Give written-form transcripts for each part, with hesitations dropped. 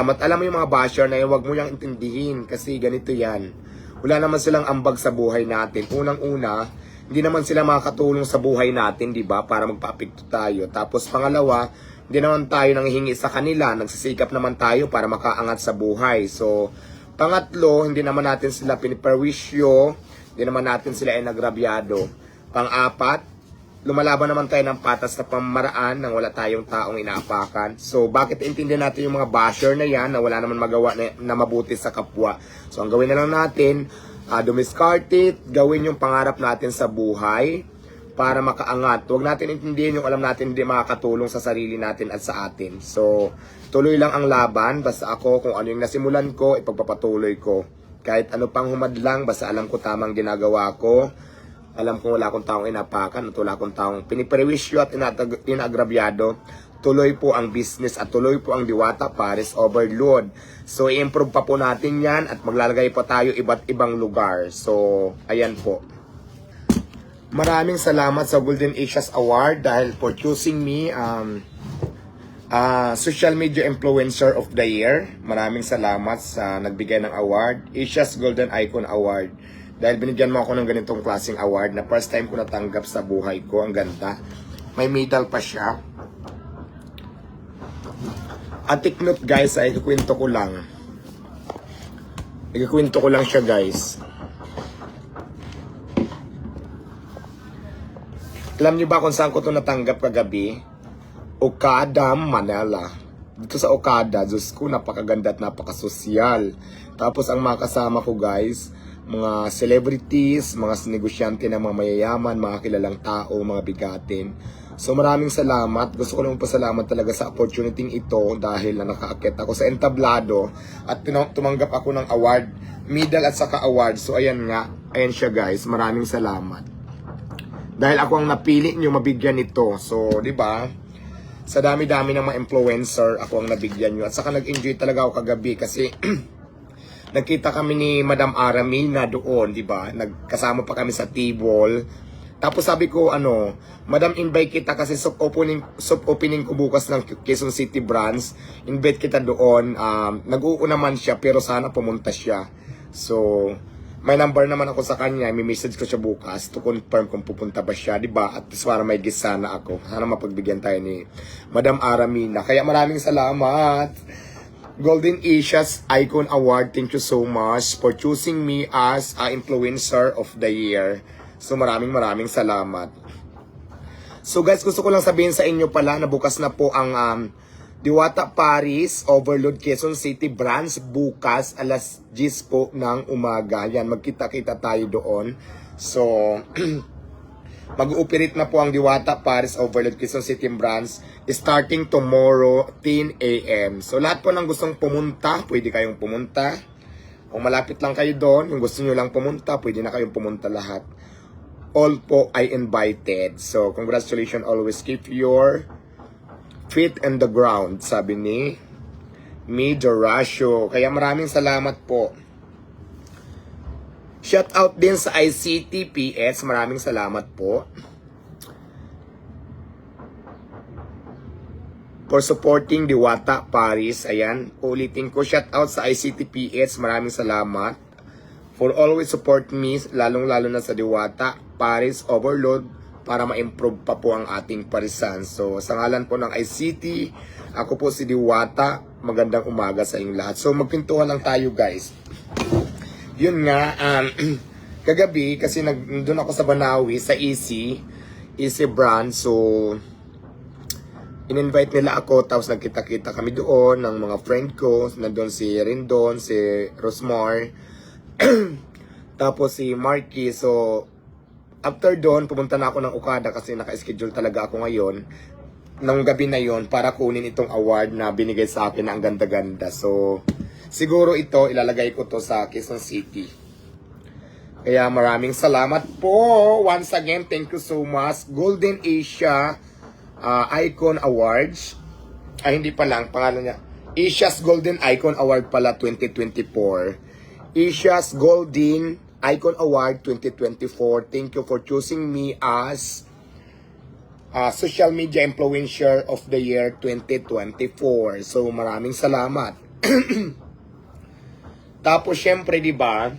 Alam mo yung mga basher na yun, huwag mo yung intindihin kasi ganito yan. Wala naman silang ambag sa buhay natin. Unang-una, hindi naman sila makakatulong sa buhay natin, di ba? Para magpa-apekto tayo. Tapos pangalawa, hindi naman tayo nanghihingi sa kanila. Nagsisikap naman tayo para makaangat sa buhay. So, pangatlo, hindi naman natin sila piniperwisyo. Hindi naman natin sila ay nagrabyado. Pang-apat, lumalaban naman tayo ng patas na pamaraan nang wala tayong taong inaapakan. So, bakit intindihan natin yung mga basher na yan na wala naman magawa na mabuti sa kapwa? So, ang gawin na lang natin, dumiscard it, gawin yung pangarap natin sa buhay para makaangat. Huwag natin intindihin yung alam natin hindi makakatulong sa sarili natin at sa atin. So, tuloy lang ang laban. Basta ako, kung ano yung nasimulan ko, ipagpapatuloy ko. Kahit ano pang humadlang, basta alam ko tamang ginagawa ko. Alam kong wala akong taong inapakan at wala akong taong piniprewisyo at inagrabyado. Tuloy po ang business at tuloy po ang Diwata Paris Overload. So, i-improve pa po natin yan at maglalagay pa tayo iba't ibang lugar. So, ayan po. Maraming salamat sa Golden Asias Award dahil for choosing me Social Media Influencer of the Year. Maraming salamat sa nagbigay ng award. Asia's Golden Icon Award. Dahil binigyan mo ako ng ganitong klaseng award na first time ko natanggap sa buhay ko. Ang ganda. May medal pa siya. At take note guys, ay ikukwento ko lang. Ikukwento ko lang siya guys. Alam niyo ba kung saan ko ito natanggap kagabi? Okada, Manila. Dito sa Okada, Diyos ko, napakaganda at napakasosyal. Tapos ang mga kasama ko guys, mga celebrities, mga negosyante na mga mayayaman, mga kilalang tao, mga bigatin. So maraming salamat. Gusto ko lang pasalamat talaga sa opportunity ito dahil na nakaakyat ako sa entablado at tumanggap ako ng award, medal at saka award. So ayan nga, ayan siya guys. Maraming salamat. Dahil ako ang napili niyo mabigyan nito. So, di ba? Sa dami-dami ng mga influencer, ako ang nabigyan niyo. At saka nag-enjoy talaga ako kagabi kasi nagkita kami ni Madam Aramina doon, di ba? Nagkasama pa kami sa table. Tapos sabi ko, Madam, invite kita kasi soft opening ko bukas ng Quezon City branch. Invite kita doon. Nag-uuna man siya, pero sana pumunta siya. So, may number naman ako sa kanya. May message ko siya bukas to confirm kung pupunta ba siya, di ba? At para may guest sana ako. Sana mapagbigyan tayo ni Madam Aramina. Kaya maraming salamat. Golden Asia's Icon Award, thank you so much for choosing me as a influencer of the year. So maraming salamat. So guys, gusto ko lang sabihin sa inyo pala na bukas na po ang Diwata Paris Overload Quezon City branch bukas alas 10 po ng umaga. Yan, magkita-kita tayo doon. So mag-ooperate na po ang Diwata Paris Overload Quezon City branch starting tomorrow 10 a.m. So lahat po ng gustong pumunta, pwede kayong pumunta. Kung malapit lang kayo doon, yung gusto nyo lang pumunta, pwede na kayong pumunta lahat. All po ay invited. So congratulations, always keep your feet in the ground, sabi ni Midorasio. Kaya maraming salamat po. Shout out din sa ICTPS. Maraming salamat po for supporting Diwata Paris. Ayan, ulitin ko, shout out sa ICTPS. Maraming salamat for always support me, lalong-lalo na sa Diwata Paris Overload para ma-improve pa po ang ating parisan. So, sa ngalan po ng ICT, ako po si Diwata. Magandang umaga sa inyong lahat. So, magpintuhan lang tayo guys. Yun nga, kagabi, kasi doon ako sa Banawi, sa Easy brand. So, in-invite nila ako, tapos nagkita-kita kami doon ng mga friend ko. Nandun si Rindon, si Rosmar, tapos si Marky. So, after doon, pumunta na ako ng Okada kasi naka-schedule talaga ako ngayon ng gabi na yon para kunin itong award na binigay sa akin na ang ganda-ganda. So, siguro ito, ilalagay ko to sa Quezon City. Kaya maraming salamat po. Once again, thank you so much. Golden Asia Icon Awards. Ay, hindi pa lang, pangalan niya. Asia's Golden Icon Award pala 2024. Asia's Golden Icon Award 2024. Thank you for choosing me as Social Media Influencer of the Year 2024. So maraming salamat. Tapos, syempre, di ba,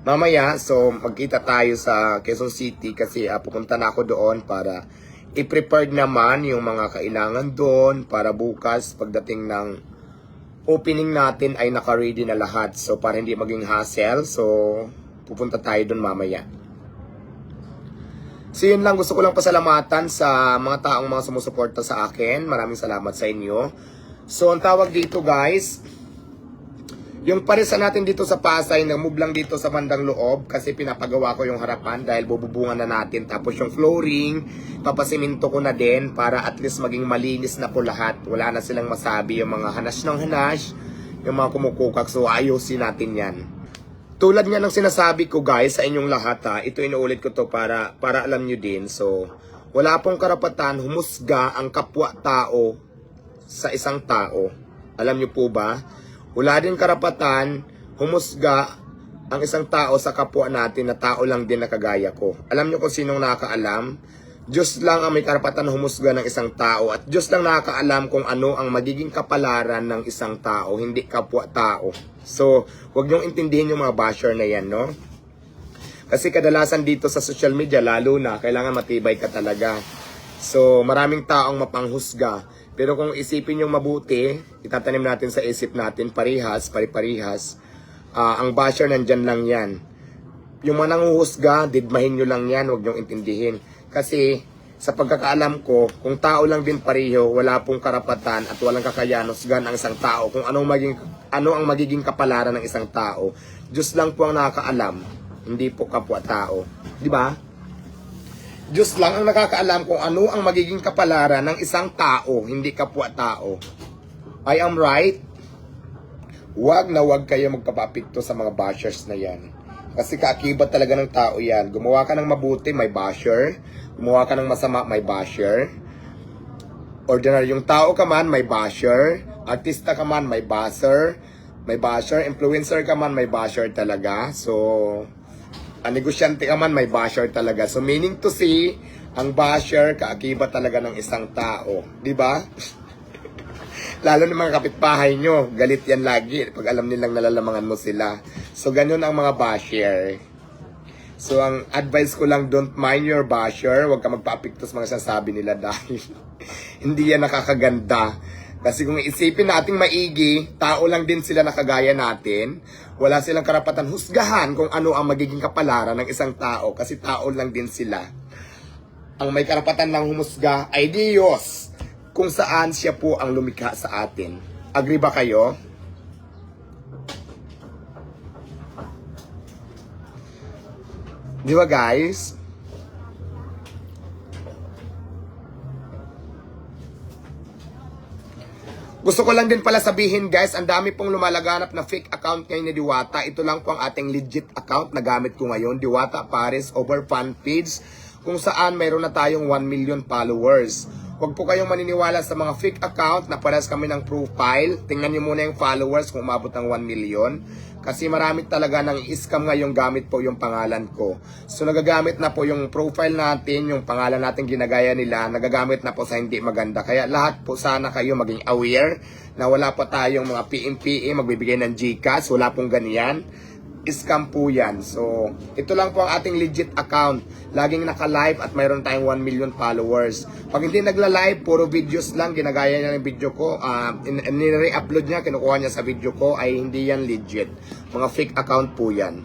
mamaya, so, magkita tayo sa Quezon City kasi pupunta na ako doon para i-prepare naman yung mga kailangan doon para bukas, pagdating ng opening natin ay naka-ready na lahat. So, para hindi maging hassle, so, pupunta tayo doon mamaya. So, yun lang. Gusto ko lang pasalamatan sa mga taong mga sumusuporta sa akin. Maraming salamat sa inyo. So, ang tawag dito, guys, yung parisa natin dito sa Pasay, nag-move lang dito sa bandang loob kasi pinapagawa ko yung harapan dahil bububungan na natin. Tapos yung flooring, papasiminto ko na din para at least maging malinis na po lahat. Wala na silang masabi yung mga hanas ng hanas, yung mga kumukukak. So ayusin natin yan. Tulad nga ng sinasabi ko guys sa inyong lahat ha, ito inuulit ko to para alam nyo din. So wala pong karapatan humusga ang kapwa-tao sa isang tao. Alam nyo po ba? Wala din karapatan humusga ang isang tao sa kapwa natin na tao lang din na kagaya ko. Alam nyo kung sinong nakakaalam? Diyos lang ang may karapatan humusga ng isang tao at Diyos lang nakakaalam kung ano ang magiging kapalaran ng isang tao, hindi kapwa-tao. So, huwag nyong intindihin yung mga basher na yan, no? Kasi kadalasan dito sa social media, lalo na, kailangan matibay ka talaga. So, maraming taong mapanghusga. Pero kung isipin yung mabuti, itatanim natin sa isip natin, parihas, pari-parihas, ang basher nandyan lang yan. Yung mga nanguhusga, didmahin nyo lang yan, huwag nyong intindihin. Kasi sa pagkakaalam ko, kung tao lang din pareho, wala pong karapatan at walang kakayahan husgan ang isang tao. Kung ano ang magiging kapalaran ng isang tao, Diyos lang po ang nakakaalam, hindi po kapwa-tao. Di ba? Diyos lang ang nakakaalam kung ano ang magiging kapalaran ng isang tao, hindi kapwa-tao. I am right? Huwag na huwag kayo magpapapikto sa mga bashers na yan. Kasi kaakibat talaga ng tao yan. Gumawa ka ng mabuti, may basher. Gumawa ka ng masama, may basher. Ordinary yung tao ka man, may basher. Artista ka man, may basher. May basher. Influencer ka man, may basher talaga. So, negosyante ka man, may basher talaga. So, meaning to say, ang basher, kaakibat talaga ng isang tao. Di ba? Lalo ng mga kapitbahay nyo, galit yan lagi pag alam nilang nalalamangan mo sila. So, ganyan ang mga basher. So, ang advice ko lang, don't mind your basher. Huwag ka magpaapikto sa mga sasabi nila dahil hindi yan nakakaganda. Kasi kung isipin nating maigi, tao lang din sila nakagaya natin. Wala silang karapatan husgahan kung ano ang magiging kapalaran ng isang tao kasi tao lang din sila. Ang may karapatan lang humusga ay Diyos kung saan siya po ang lumikha sa atin. Agree ba kayo? Di ba guys? Gusto ko lang din pala sabihin guys, ang dami pong lumalaganap na fake account ngayon ni Diwata. Ito lang po ang ating legit account na gamit ko ngayon. Diwata Paris over fan page kung saan mayroon na tayong 1 million followers. Huwag po kayong maniniwala sa mga fake account na pares kami ng profile. Tingnan nyo muna yung followers kung umabot ng 1 million. Kasi marami talaga nang scam ngayong gamit po yung pangalan ko. So nagagamit na po yung profile natin, yung pangalan natin ginagaya nila, nagagamit na po sa hindi maganda. Kaya lahat po sana kayo maging aware na wala pa tayong mga PMPA, magbibigay ng GCash, wala pong ganyan. Scam po yan. So, ito lang po ang ating legit account. Laging naka-live at mayroon tayong 1 million followers. Pag hindi nagla-live, puro videos lang, ginagaya niya ng video ko, nire-upload niya, kinukuha niya sa video ko, ay hindi yan legit. Mga fake account po yan.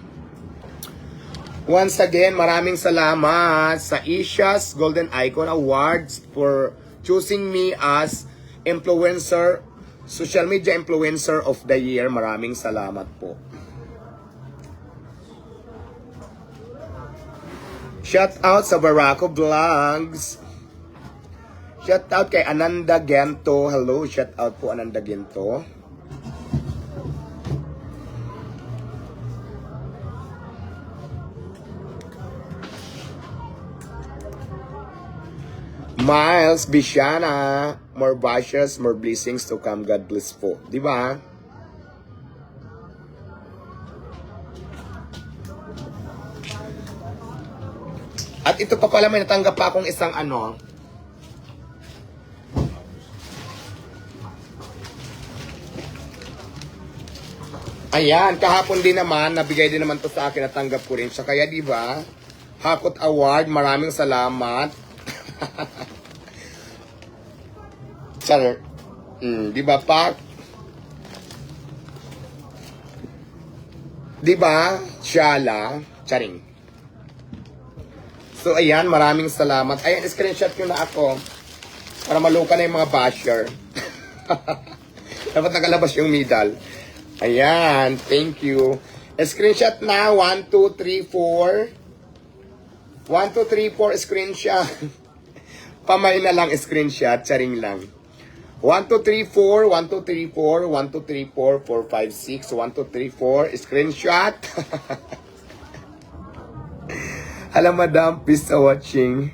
Once again, maraming salamat sa Isha's Golden Icon Awards for choosing me as influencer, social media influencer of the year. Maraming salamat po. Shout out sa Barako Vlogs. Shout out kay Ananda Gento. Hello, shout out po Ananda Gento. Miles Bishana, more bashers, more blessings to come. God bless po. Di ba? At ito pa pala, may natanggap pa akong isang Ayan, kahapon din naman, nabigay din naman to sa akin, natanggap ko rin siya. Kaya di ba, Hakot Award, maraming salamat. Char, di ba, Pak? Di ba, Shala? Charing. So, ayan, maraming salamat. Ayan, screenshot nyo na ako para maluka na yung mga basher. Dapat nakalabas yung medal. Ayan, thank you. Screenshot na, 1, 2, 3, 4. 1, 2, 3, 4, screenshot. Pamay na lang, screenshot, charing lang. 1, 2, 3, 4, 1, 2, 3, 4, 1, 2, 3, 4, 4, 5, 6, 1, 2, 3, 4, screenshot. Hello, madam, peace for watching.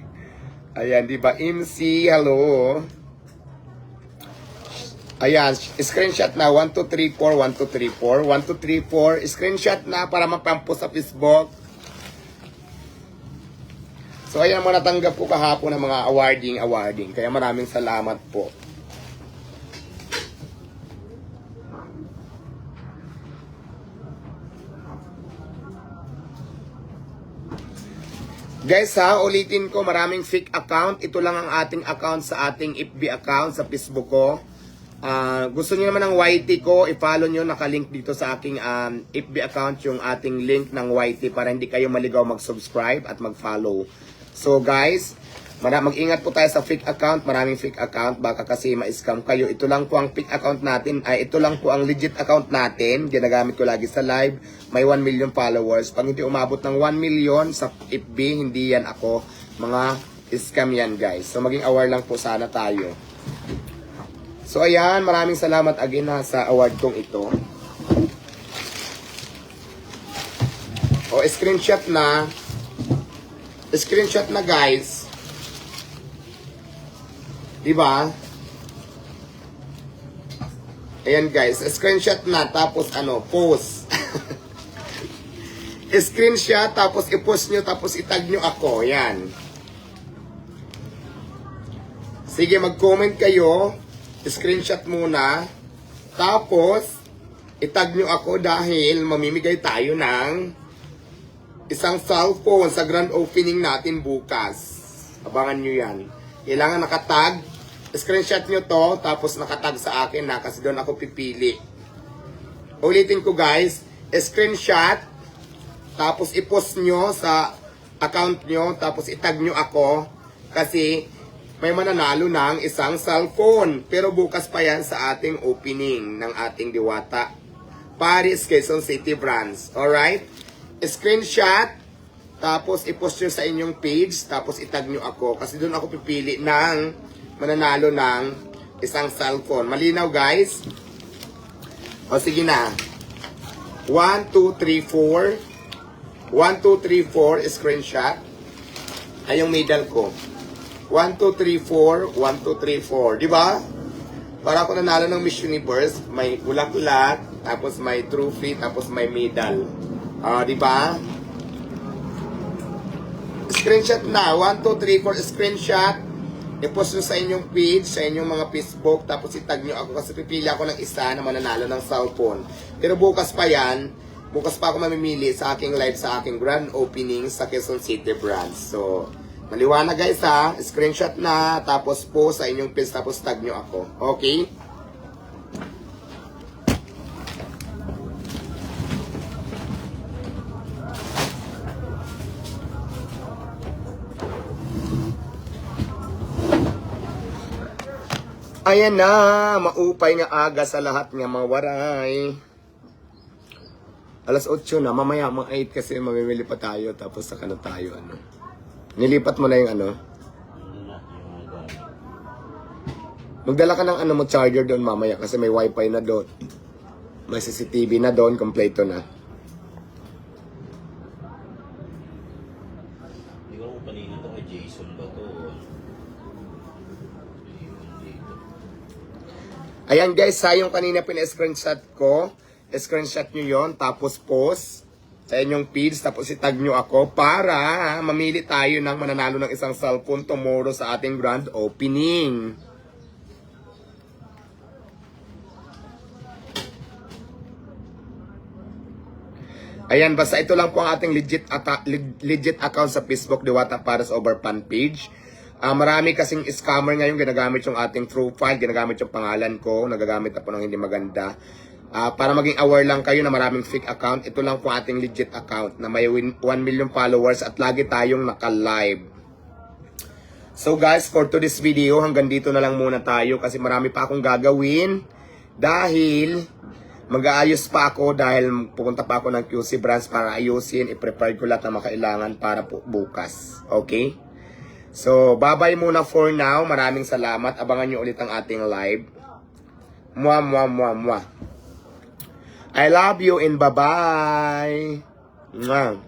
Ayan, di ba? MC, hello. Ayan, screenshot na, 1, 2, 3, 4, 1, 2, 3, 4, 1, 2, 3, 4, screenshot na para mapampo sa Facebook. So, ayan mo natanggap ko kahapon ng mga awarding. Kaya maraming salamat po. Guys ha, ulitin ko, maraming fake account. Ito lang ang ating account sa ating FB account sa Facebook ko. Gusto niyo naman ng YT ko, i-follow nyo, nakalink dito sa aking FB account yung ating link ng YT para hindi kayo maligaw mag-subscribe at mag-follow. So guys, mag-ingat po tayo sa fake account, maraming fake account, baka kasi ma-scam kayo. Ito lang po ang fake account natin, ito lang po ang legit account natin, ginagamit ko lagi sa live, may 1 million followers. Pag hindi umabot ng 1 million sa FB, hindi yan ako, mga scam yan guys. So maging aware lang po sana tayo. So ayan, maraming salamat again sa award kong ito. O, screenshot na. Screenshot na guys. Diba? Ayan guys, screenshot na tapos post. Screenshot tapos i-post nyo tapos itag nyo ako. Yan. Sige, mag-comment kayo. Screenshot muna. Tapos, itag nyo ako dahil mamimigay tayo ng isang cellphone sa grand opening natin bukas. Abangan nyo yan. Kailangan nakatag. Screenshot nyo to, tapos nakatag sa akin na kasi doon ako pipili. Ulitin ko guys, screenshot, tapos i-post nyo sa account nyo, tapos itag nyo ako kasi may mananalo ng isang cellphone. Pero bukas pa yan sa ating opening ng ating Diwata Paris, Quezon City branch. Alright? Screenshot, tapos i-post nyo sa inyong page, tapos itag nyo ako. Kasi doon ako pipili ng mananalo ng isang cellphone. Malinaw guys? O sige na. 1, 2, 3, 4. 1, 2, 3, 4, screenshot. Ay yung medal ko. 1, 2, 3, 4, 1, 2, 3, 4. Diba? Para ako nanalo ng Miss Universe, may ulak-ulak, tapos may trophy, tapos may medal. Diba? Screenshot na. 1, 2, 3, 4, screenshot. I-post nyo sa inyong page, sa inyong mga Facebook, tapos itag nyo ako kasi pipili ako ng isa na mananalo ng cellphone. Pero bukas pa yan, bukas pa ako mamimili sa aking live sa aking grand opening sa Quezon City branch. So, maliwanag guys ha, screenshot na, tapos po sa inyong page, tapos tag nyo ako. Okay? Ayan na, maupay nga aga sa lahat nga mga waray. Alas 8 na, mamaya mga 8 kasi mamimili pa tayo, tapos saka na tayo Nilipat mo na yung Magdala ka ng mo charger doon mamaya kasi may wifi na doon. May CCTV na doon, kompleto na. Hindi ko kung kanina ito kay Jason ba ito? Ayan guys, yung kanina pina-screenshot ko. Screenshot nyo yon, tapos post sa inyong feeds, tapos itag nyo ako para mamili tayo ng mananalo ng isang cellphone tomorrow sa ating grand opening. Ayan, basta ito lang po ang ating legit account sa Facebook, Diwata Paras Over Fan page. Marami kasing scammer ngayon ginagamit yung ating profile, ginagamit yung pangalan ko, nagagamit na po ng hindi maganda. Para maging aware lang kayo na maraming fake account, ito lang po ating legit account na may 1 million followers at lagi tayong naka-live. So guys, for today's video, hanggang dito na lang muna tayo kasi marami pa akong gagawin dahil mag-aayos pa ako dahil pupunta pa ako ng QC branch para ayusin, i-prepare ko lahat na makailangan para po bukas. Okay? So, bye-bye muna for now. Maraming salamat. Abangan nyo ulit ang ating live. Mwah, mwah, mwah, mwah. I love you and bye-bye. Mwah.